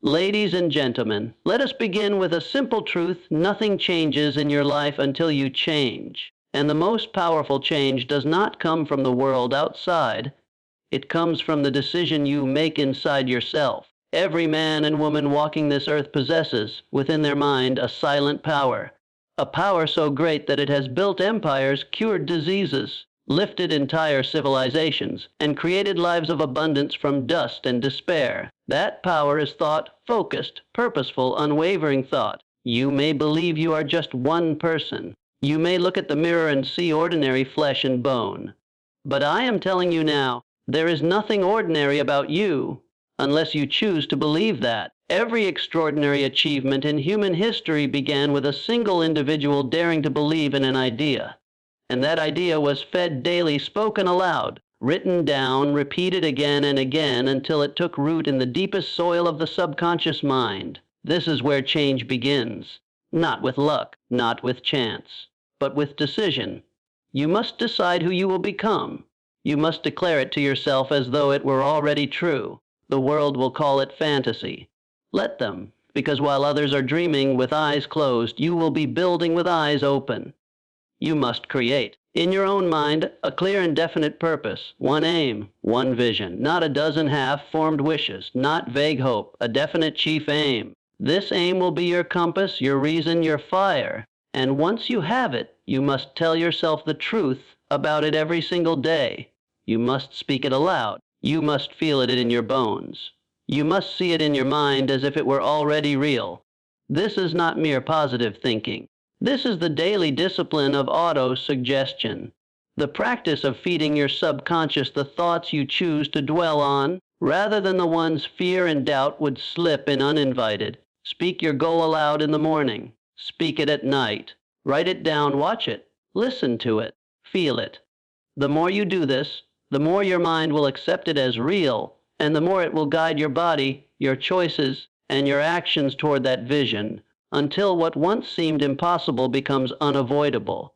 Ladies and gentlemen, let us begin with a simple truth. Nothing changes in your life until you change. And the most powerful change does not come from the world outside. It comes from the decision you make inside yourself. Every man and woman walking this earth possesses, within their mind, a silent power. A power so great that it has built empires, cured diseases, lifted entire civilizations, and created lives of abundance from dust and despair. That power is thought, focused, purposeful, unwavering thought. You may believe you are just one person. You may look at the mirror and see ordinary flesh and bone. But I am telling you now, there is nothing ordinary about you, unless you choose to believe that. Every extraordinary achievement in human history began with a single individual daring to believe in an idea. And that idea was fed daily, spoken aloud, written down, repeated again and again until it took root in the deepest soil of the subconscious mind. This is where change begins. Not with luck, not with chance, but with decision. You must decide who you will become. You must declare it to yourself as though it were already true. The world will call it fantasy. Let them, because while others are dreaming with eyes closed, you will be building with eyes open. You must create, in your own mind, a clear and definite purpose, one aim, one vision, not a dozen half-formed wishes, not vague hope, a definite chief aim. This aim will be your compass, your reason, your fire. And once you have it, you must tell yourself the truth about it every single day. You must speak it aloud. You must feel it in your bones. You must see it in your mind as if it were already real. This is not mere positive thinking. This is the daily discipline of auto-suggestion, the practice of feeding your subconscious the thoughts you choose to dwell on, rather than the ones fear and doubt would slip in uninvited. Speak your goal aloud in the morning. Speak it at night. Write it down, watch it, listen to it, feel it. The more you do this, the more your mind will accept it as real, and the more it will guide your body, your choices, and your actions toward that vision, until what once seemed impossible becomes unavoidable.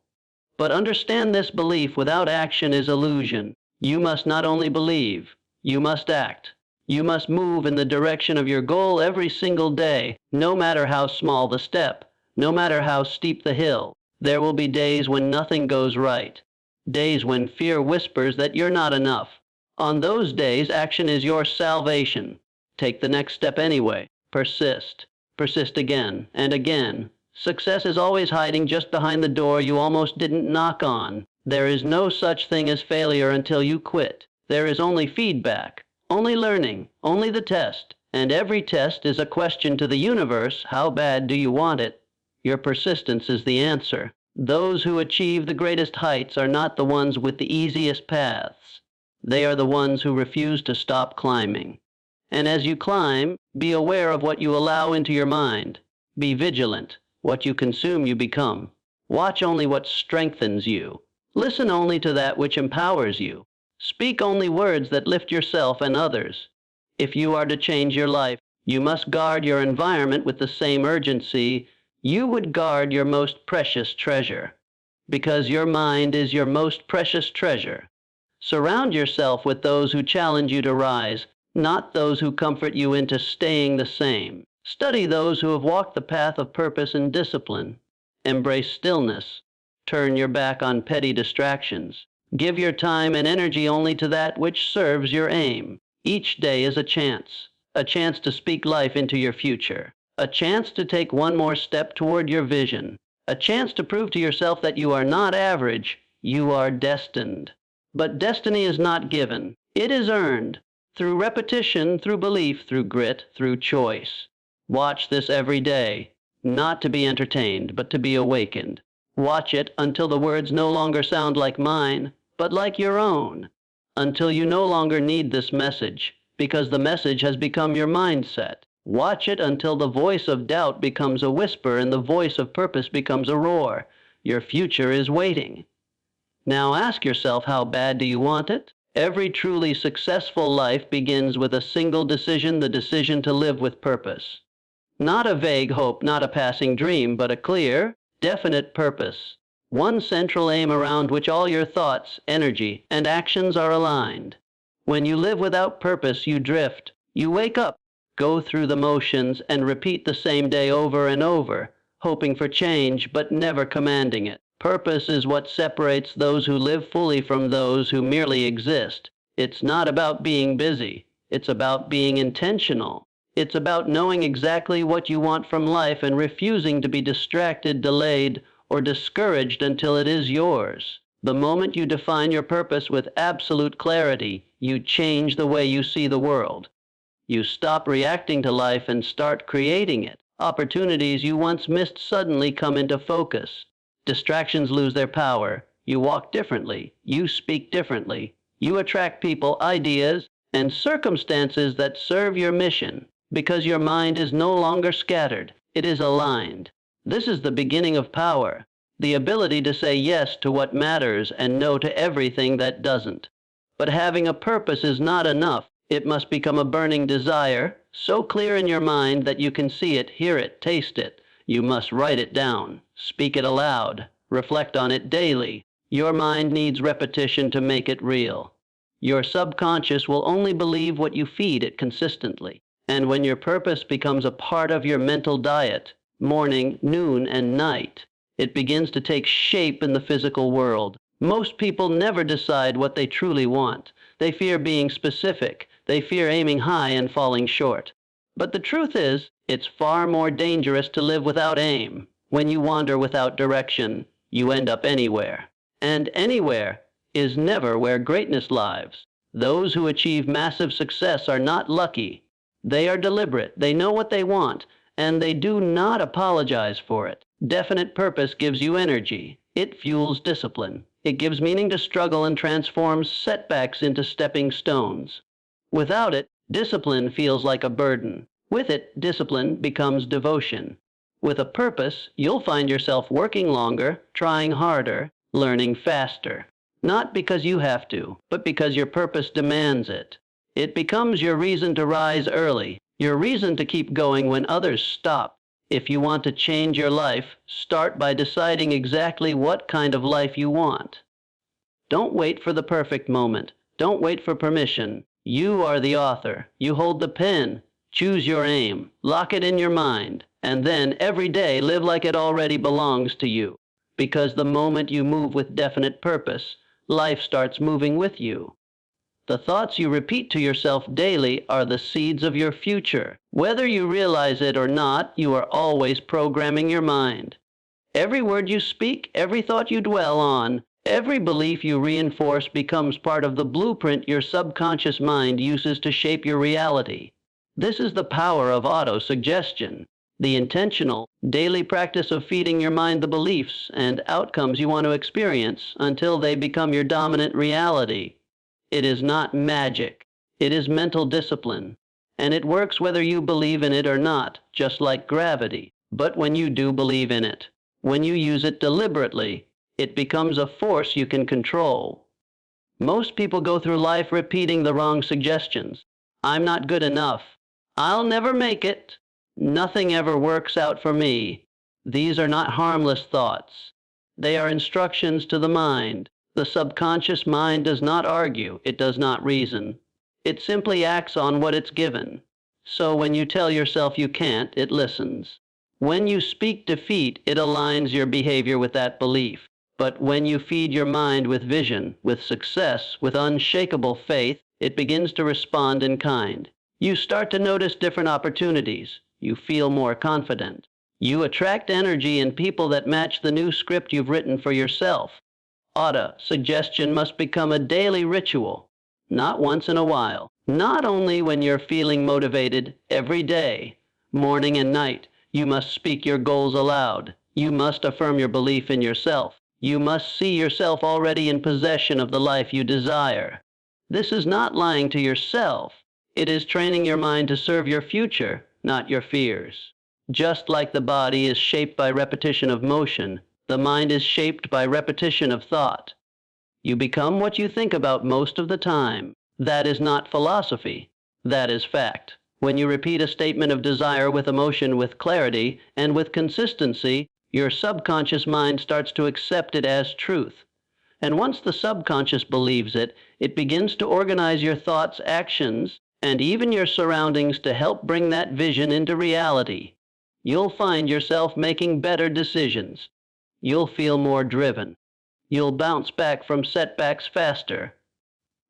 But understand, this belief without action is illusion. You must not only believe, you must act. You must move in the direction of your goal every single day, no matter how small the step, no matter how steep the hill. There will be days when nothing goes right, days when fear whispers that you're not enough. On those days, action is your salvation. Take the next step anyway. Persist. Persist again and again. Success is always hiding just behind the door you almost didn't knock on. There is no such thing as failure until you quit. There is only feedback, only learning, only the test. And every test is a question to the universe. How bad do you want it? Your persistence is the answer. Those who achieve the greatest heights are not the ones with the easiest paths. They are the ones who refuse to stop climbing. And as you climb, be aware of what you allow into your mind. Be vigilant. What you consume, you become. Watch only what strengthens you. Listen only to that which empowers you. Speak only words that lift yourself and others. If you are to change your life, you must guard your environment with the same urgency you would guard your most precious treasure. Because your mind is your most precious treasure. Surround yourself with those who challenge you to rise, not those who comfort you into staying the same. Study those who have walked the path of purpose and discipline. Embrace stillness. Turn your back on petty distractions. Give your time and energy only to that which serves your aim. Each day is a chance to speak life into your future, a chance to take one more step toward your vision, a chance to prove to yourself that you are not average, you are destined. But destiny is not given, it is earned. Through repetition, through belief, through grit, through choice. Watch this every day, not to be entertained, but to be awakened. Watch it until the words no longer sound like mine, but like your own. Until you no longer need this message, because the message has become your mindset. Watch it until the voice of doubt becomes a whisper and the voice of purpose becomes a roar. Your future is waiting. Now ask yourself, how bad do you want it? Every truly successful life begins with a single decision, the decision to live with purpose. Not a vague hope, not a passing dream, but a clear, definite purpose. One central aim around which all your thoughts, energy, and actions are aligned. When you live without purpose, you drift. You wake up, go through the motions, and repeat the same day over and over, hoping for change but never commanding it. Purpose is what separates those who live fully from those who merely exist. It's not about being busy. It's about being intentional. It's about knowing exactly what you want from life and refusing to be distracted, delayed, or discouraged until it is yours. The moment you define your purpose with absolute clarity, you change the way you see the world. You stop reacting to life and start creating it. Opportunities you once missed suddenly come into focus. Distractions lose their power. You walk differently. You speak differently. You attract people, ideas, and circumstances that serve your mission because your mind is no longer scattered. It is aligned. This is the beginning of power, the ability to say yes to what matters and no to everything that doesn't. But having a purpose is not enough. It must become a burning desire, so clear in your mind that you can see it, hear it, taste it. You must write it down, speak it aloud, reflect on it daily. Your mind needs repetition to make it real. Your subconscious will only believe what you feed it consistently. And when your purpose becomes a part of your mental diet, morning, noon, and night, it begins to take shape in the physical world. Most people never decide what they truly want. They fear being specific. They fear aiming high and falling short. But the truth is, it's far more dangerous to live without aim. When you wander without direction, you end up anywhere. And anywhere is never where greatness lives. Those who achieve massive success are not lucky. They are deliberate. They know what they want, and they do not apologize for it. Definite purpose gives you energy. It fuels discipline. It gives meaning to struggle and transforms setbacks into stepping stones. Without it, discipline feels like a burden. With it, discipline becomes devotion. With a purpose, you'll find yourself working longer, trying harder, learning faster. Not because you have to, but because your purpose demands it. It becomes your reason to rise early, your reason to keep going when others stop. If you want to change your life, start by deciding exactly what kind of life you want. Don't wait for the perfect moment. Don't wait for permission. You are the author. You hold the pen. Choose your aim. Lock it in your mind. And then every day live like it already belongs to you. Because the moment you move with definite purpose, life starts moving with you. The thoughts you repeat to yourself daily are the seeds of your future. Whether you realize it or not, you are always programming your mind. Every word you speak, every thought you dwell on, every belief you reinforce becomes part of the blueprint your subconscious mind uses to shape your reality. This is the power of autosuggestion, the intentional, daily practice of feeding your mind the beliefs and outcomes you want to experience until they become your dominant reality. It is not magic. It is mental discipline. And it works whether you believe in it or not, just like gravity. But when you do believe in it, when you use it deliberately, it becomes a force you can control. Most people go through life repeating the wrong suggestions. I'm not good enough. I'll never make it. Nothing ever works out for me. These are not harmless thoughts. They are instructions to the mind. The subconscious mind does not argue. It does not reason. It simply acts on what it's given. So when you tell yourself you can't, it listens. When you speak defeat, it aligns your behavior with that belief. But when you feed your mind with vision, with success, with unshakable faith, it begins to respond in kind. You start to notice different opportunities. You feel more confident. You attract energy and people that match the new script you've written for yourself. Auto-suggestion must become a daily ritual, not once in a while. Not only when you're feeling motivated, every day, morning and night, you must speak your goals aloud. You must affirm your belief in yourself. You must see yourself already in possession of the life you desire. This is not lying to yourself. It is training your mind to serve your future, not your fears. Just like the body is shaped by repetition of motion, the mind is shaped by repetition of thought. You become what you think about most of the time. That is not philosophy. That is fact. When you repeat a statement of desire with emotion, with clarity, and with consistency, your subconscious mind starts to accept it as truth. And once the subconscious believes it, it begins to organize your thoughts, actions, and even your surroundings to help bring that vision into reality. You'll find yourself making better decisions. You'll feel more driven. You'll bounce back from setbacks faster.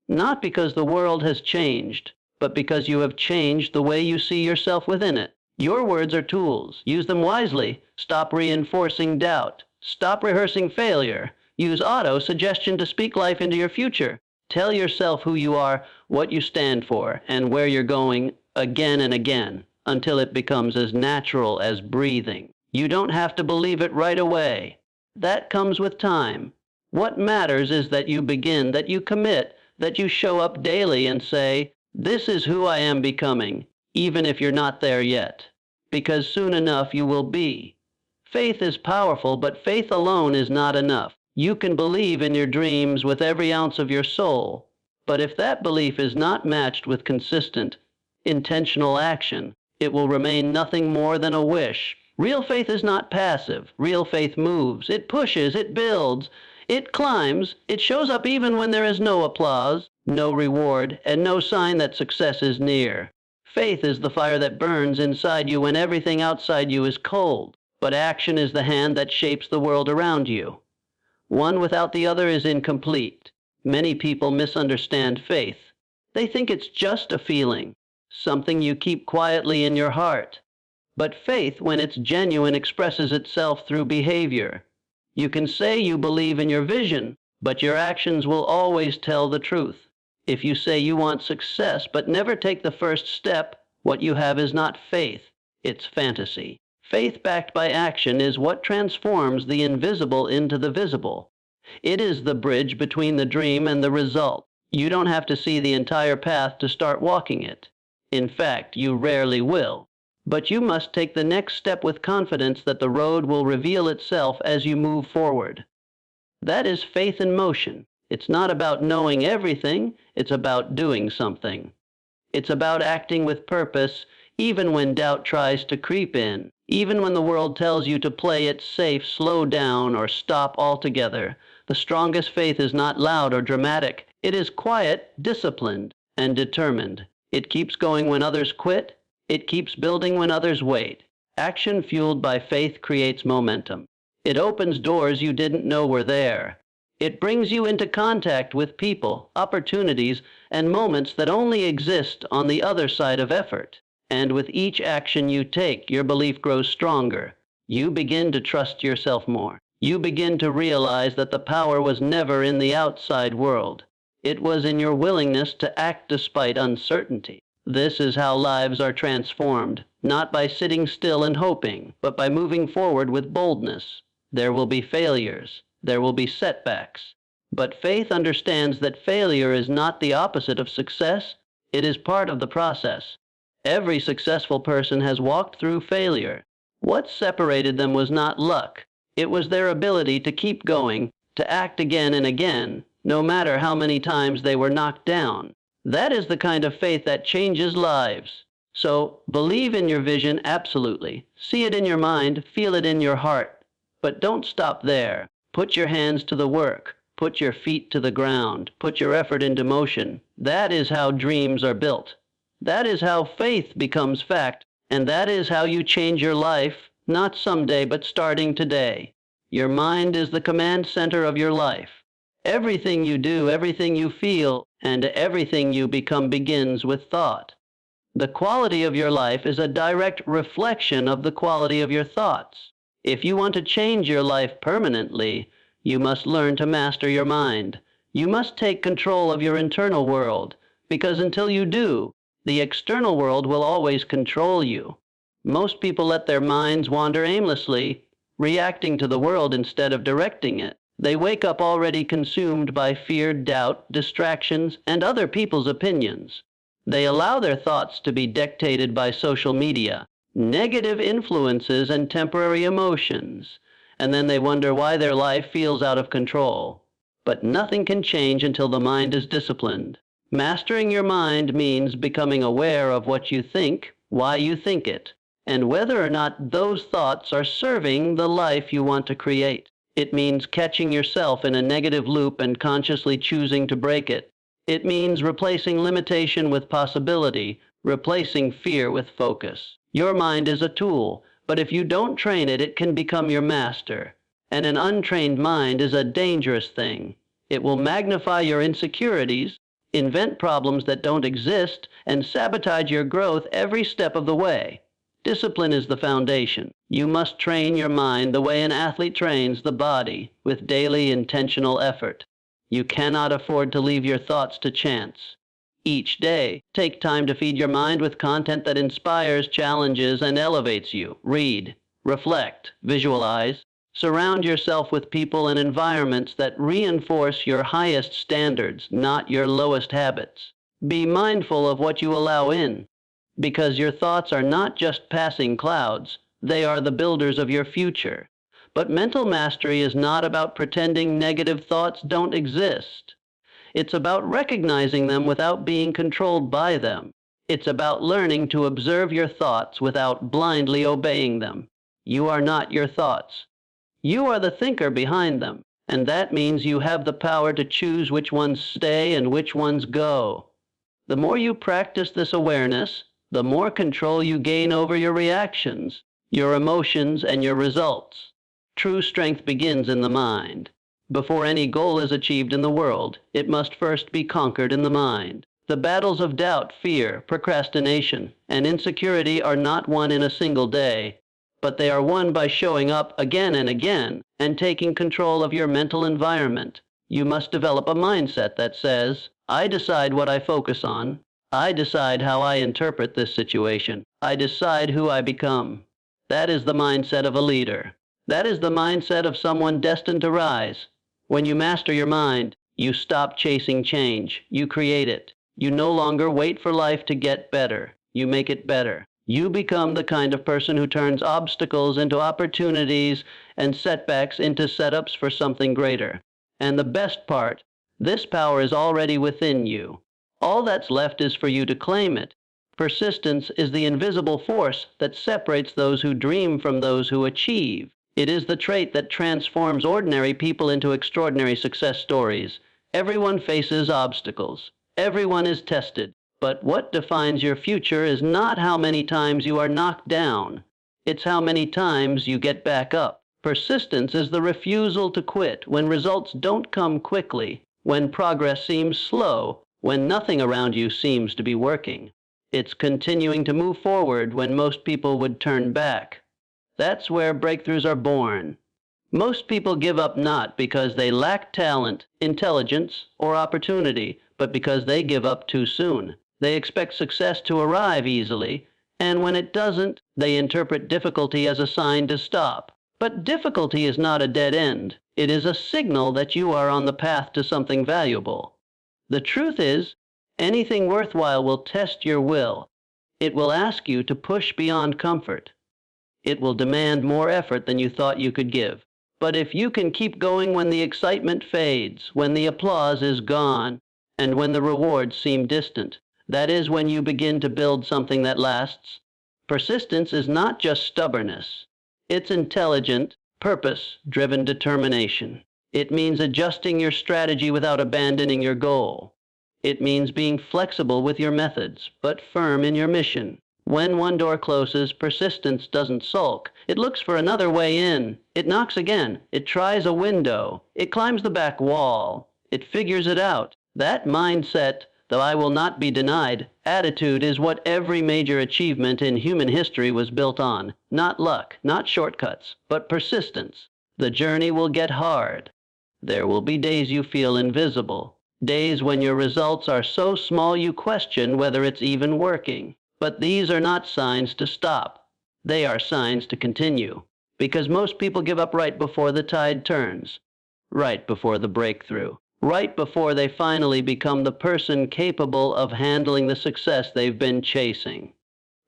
Not because the world has changed, but because you have changed the way you see yourself within it. Your words are tools. Use them wisely. Stop reinforcing doubt. Stop rehearsing failure. Use auto-suggestion to speak life into your future. Tell yourself who you are, what you stand for, and where you're going again and again until it becomes as natural as breathing. You don't have to believe it right away. That comes with time. What matters is that you begin, that you commit, that you show up daily and say, "This is who I am becoming," even if you're not there yet. Because soon enough you will be. Faith is powerful, but faith alone is not enough. You can believe in your dreams with every ounce of your soul, but if that belief is not matched with consistent, intentional action, it will remain nothing more than a wish. Real faith is not passive. Real faith moves. It pushes. It builds. It climbs. It shows up even when there is no applause, no reward, and no sign that success is near. Faith is the fire that burns inside you when everything outside you is cold, but action is the hand that shapes the world around you. One without the other is incomplete. Many people misunderstand faith. They think it's just a feeling, something you keep quietly in your heart. But faith, when it's genuine, expresses itself through behavior. You can say you believe in your vision, but your actions will always tell the truth. If you say you want success but never take the first step, what you have is not faith, it's fantasy. Faith backed by action is what transforms the invisible into the visible. It is the bridge between the dream and the result. You don't have to see the entire path to start walking it. In fact, you rarely will. But you must take the next step with confidence that the road will reveal itself as you move forward. That is faith in motion. It's not about knowing everything, it's about doing something. It's about acting with purpose, even when doubt tries to creep in. Even when the world tells you to play it safe, slow down, or stop altogether, the strongest faith is not loud or dramatic. It is quiet, disciplined, and determined. It keeps going when others quit. It keeps building when others wait. Action fueled by faith creates momentum. It opens doors you didn't know were there. It brings you into contact with people, opportunities, and moments that only exist on the other side of effort. And with each action you take, your belief grows stronger. You begin to trust yourself more. You begin to realize that the power was never in the outside world. It was in your willingness to act despite uncertainty. This is how lives are transformed, not by sitting still and hoping, but by moving forward with boldness. There will be failures. There will be setbacks. But faith understands that failure is not the opposite of success. It is part of the process. Every successful person has walked through failure. What separated them was not luck. It was their ability to keep going, to act again and again, no matter how many times they were knocked down. That is the kind of faith that changes lives. So, believe in your vision absolutely. See it in your mind, feel it in your heart. But don't stop there. Put your hands to the work. Put your feet to the ground. Put your effort into motion. That is how dreams are built. That is how faith becomes fact, and that is how you change your life, not someday, but starting today. Your mind is the command center of your life. Everything you do, everything you feel, and everything you become begins with thought. The quality of your life is a direct reflection of the quality of your thoughts. If you want to change your life permanently, you must learn to master your mind. You must take control of your internal world, because until you do, the external world will always control you. Most people let their minds wander aimlessly, reacting to the world instead of directing it. They wake up already consumed by fear, doubt, distractions, and other people's opinions. They allow their thoughts to be dictated by social media, negative influences, and temporary emotions, and then they wonder why their life feels out of control. But nothing can change until the mind is disciplined. Mastering your mind means becoming aware of what you think, why you think it, and whether or not those thoughts are serving the life you want to create. It means catching yourself in a negative loop and consciously choosing to break it. It means replacing limitation with possibility, replacing fear with focus. Your mind is a tool, but if you don't train it, it can become your master. And an untrained mind is a dangerous thing. It will magnify your insecurities, invent problems that don't exist, and sabotage your growth every step of the way. Discipline is the foundation. You must train your mind the way an athlete trains the body, with daily intentional effort. You cannot afford to leave your thoughts to chance. Each day, take time to feed your mind with content that inspires, challenges, and elevates you. Read, reflect, visualize. Surround yourself with people and environments that reinforce your highest standards, not your lowest habits. Be mindful of what you allow in, because your thoughts are not just passing clouds, they are the builders of your future. But mental mastery is not about pretending negative thoughts don't exist. It's about recognizing them without being controlled by them. It's about learning to observe your thoughts without blindly obeying them. You are not your thoughts. You are the thinker behind them, and that means you have the power to choose which ones stay and which ones go. The more you practice this awareness, the more control you gain over your reactions, your emotions, and your results. True strength begins in the mind. Before any goal is achieved in the world, it must first be conquered in the mind. The battles of doubt, fear, procrastination, and insecurity are not won in a single day, but they are won by showing up again and again and taking control of your mental environment. You must develop a mindset that says, I decide what I focus on. I decide how I interpret this situation. I decide who I become. That is the mindset of a leader. That is the mindset of someone destined to rise. When you master your mind, you stop chasing change. You create it. You no longer wait for life to get better. You make it better. You become the kind of person who turns obstacles into opportunities and setbacks into setups for something greater. And the best part, this power is already within you. All that's left is for you to claim it. Persistence is the invisible force that separates those who dream from those who achieve. It is the trait that transforms ordinary people into extraordinary success stories. Everyone faces obstacles. Everyone is tested. But what defines your future is not how many times you are knocked down. It's how many times you get back up. Persistence is the refusal to quit when results don't come quickly, when progress seems slow, when nothing around you seems to be working. It's continuing to move forward when most people would turn back. That's where breakthroughs are born. Most people give up not because they lack talent, intelligence, or opportunity, but because they give up too soon. They expect success to arrive easily, and when it doesn't, they interpret difficulty as a sign to stop. But difficulty is not a dead end. It is a signal that you are on the path to something valuable. The truth is, anything worthwhile will test your will. It will ask you to push beyond comfort. It will demand more effort than you thought you could give. But if you can keep going when the excitement fades, when the applause is gone, and when the rewards seem distant, that is when you begin to build something that lasts. Persistence is not just stubbornness. It's intelligent, purpose-driven determination. It means adjusting your strategy without abandoning your goal. It means being flexible with your methods, but firm in your mission. When one door closes, persistence doesn't sulk. It looks for another way in. It knocks again. It tries a window. It climbs the back wall. It figures it out. That mindset, though I will not be denied, attitude is what every major achievement in human history was built on. Not luck, not shortcuts, but persistence. The journey will get hard. There will be days you feel invisible. Days when your results are so small you question whether it's even working. But these are not signs to stop. They are signs to continue. Because most people give up right before the tide turns, right before the breakthrough, right before they finally become the person capable of handling the success they've been chasing.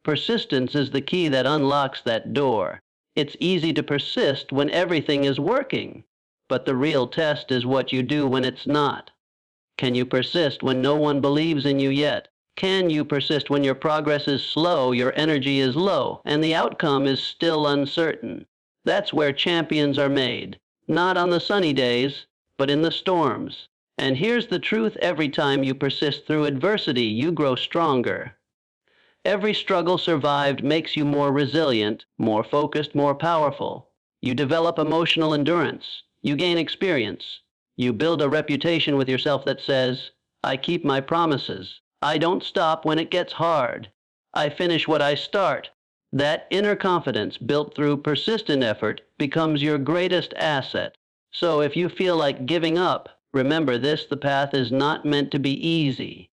Persistence is the key that unlocks that door. It's easy to persist when everything is working, but the real test is what you do when it's not. Can you persist when no one believes in you yet? Can you persist when your progress is slow, your energy is low, and the outcome is still uncertain? That's where champions are made, not on the sunny days, but in the storms. And here's the truth: every time you persist through adversity, you grow stronger. Every struggle survived makes you more resilient, more focused, more powerful. You develop emotional endurance. You gain experience. You build a reputation with yourself that says, I keep my promises. I don't stop when it gets hard. I finish what I start. That inner confidence built through persistent effort becomes your greatest asset. So if you feel like giving up, remember this: the path is not meant to be easy.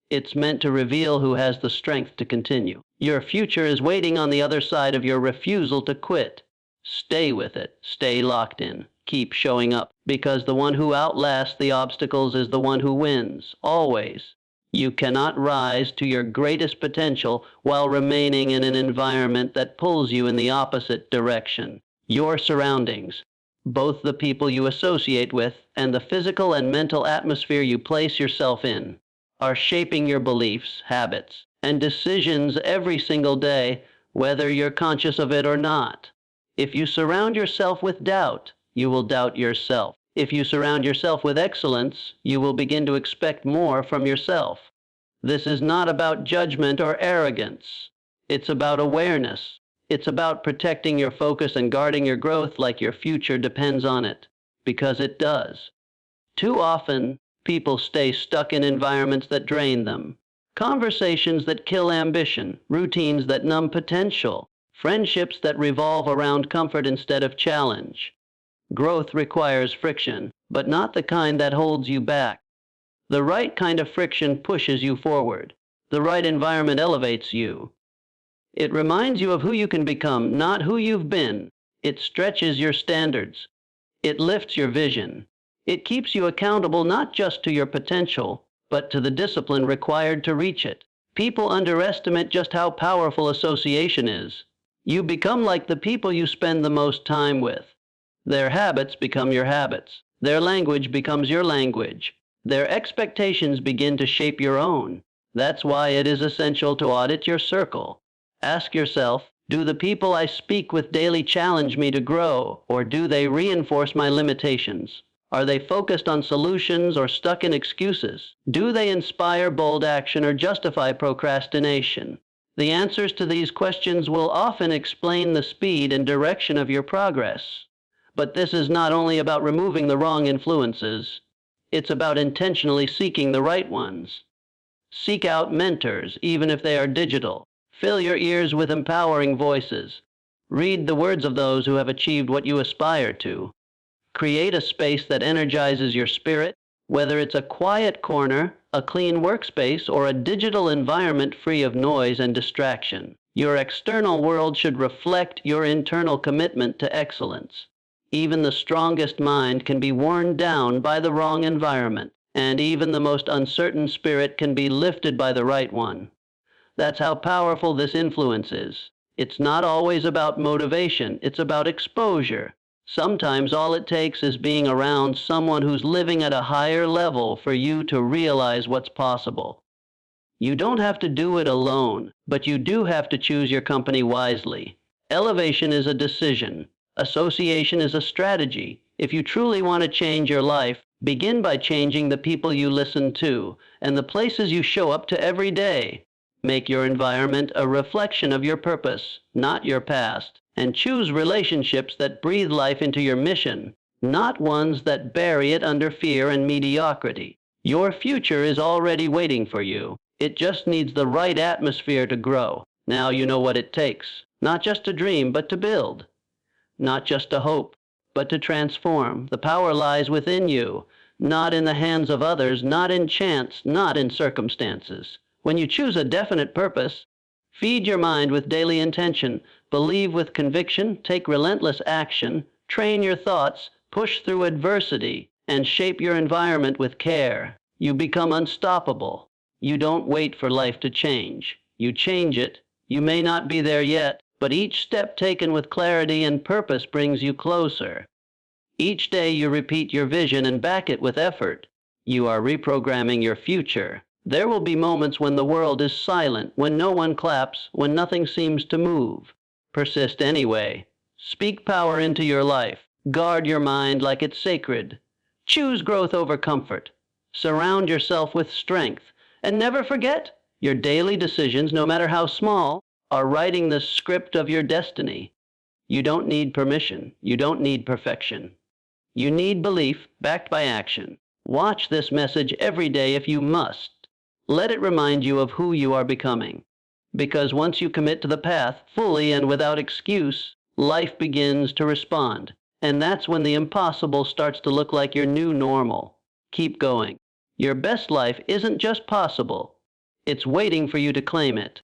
It's meant to reveal who has the strength to continue. Your future is waiting on the other side of your refusal to quit. Stay with it. Stay locked in. Keep showing up, because the one who outlasts the obstacles is the one who wins, always. You cannot rise to your greatest potential while remaining in an environment that pulls you in the opposite direction. Your surroundings, both the people you associate with and the physical and mental atmosphere you place yourself in, are shaping your beliefs, habits, and decisions every single day, whether you're conscious of it or not. If you surround yourself with doubt, you will doubt yourself. If you surround yourself with excellence, you will begin to expect more from yourself. This is not about judgment or arrogance. It's about awareness. It's about protecting your focus and guarding your growth like your future depends on it, because it does. Too often, people stay stuck in environments that drain them. Conversations that kill ambition, routines that numb potential, friendships that revolve around comfort instead of challenge. Growth requires friction, but not the kind that holds you back. The right kind of friction pushes you forward. The right environment elevates you. It reminds you of who you can become, not who you've been. It stretches your standards. It lifts your vision. It keeps you accountable not just to your potential, but to the discipline required to reach it. People underestimate just how powerful association is. You become like the people you spend the most time with. Their habits become your habits. Their language becomes your language. Their expectations begin to shape your own. That's why it is essential to audit your circle. Ask yourself, do the people I speak with daily challenge me to grow, or do they reinforce my limitations? Are they focused on solutions or stuck in excuses? Do they inspire bold action or justify procrastination? The answers to these questions will often explain the speed and direction of your progress. But this is not only about removing the wrong influences. It's about intentionally seeking the right ones. Seek out mentors, even if they are digital. Fill your ears with empowering voices. Read the words of those who have achieved what you aspire to. Create a space that energizes your spirit, whether it's a quiet corner, a clean workspace, or a digital environment free of noise and distraction. Your external world should reflect your internal commitment to excellence. Even the strongest mind can be worn down by the wrong environment, and even the most uncertain spirit can be lifted by the right one. That's how powerful this influence is. It's not always about motivation, it's about exposure. Sometimes all it takes is being around someone who's living at a higher level for you to realize what's possible. You don't have to do it alone, but you do have to choose your company wisely. Elevation is a decision. Association is a strategy. If you truly want to change your life, begin by changing the people you listen to and the places you show up to every day. Make your environment a reflection of your purpose, not your past, and choose relationships that breathe life into your mission, not ones that bury it under fear and mediocrity. Your future is already waiting for you. It just needs the right atmosphere to grow. Now you know what it takes, not just to dream, but to build. Not just to hope, but to transform. The power lies within you, not in the hands of others, not in chance, not in circumstances. When you choose a definite purpose, feed your mind with daily intention, believe with conviction, take relentless action, train your thoughts, push through adversity, and shape your environment with care, you become unstoppable. You don't wait for life to change. You change it. You may not be there yet, but each step taken with clarity and purpose brings you closer. Each day you repeat your vision and back it with effort. You are reprogramming your future. There will be moments when the world is silent, when no one claps, when nothing seems to move. Persist anyway. Speak power into your life. Guard your mind like it's sacred. Choose growth over comfort. Surround yourself with strength. And never forget, your daily decisions, no matter how small, are writing the script of your destiny. You don't need permission. You don't need perfection. You need belief backed by action. Watch this message every day if you must. Let it remind you of who you are becoming. Because once you commit to the path fully and without excuse, life begins to respond. And that's when the impossible starts to look like your new normal. Keep going. Your best life isn't just possible. It's waiting for you to claim it.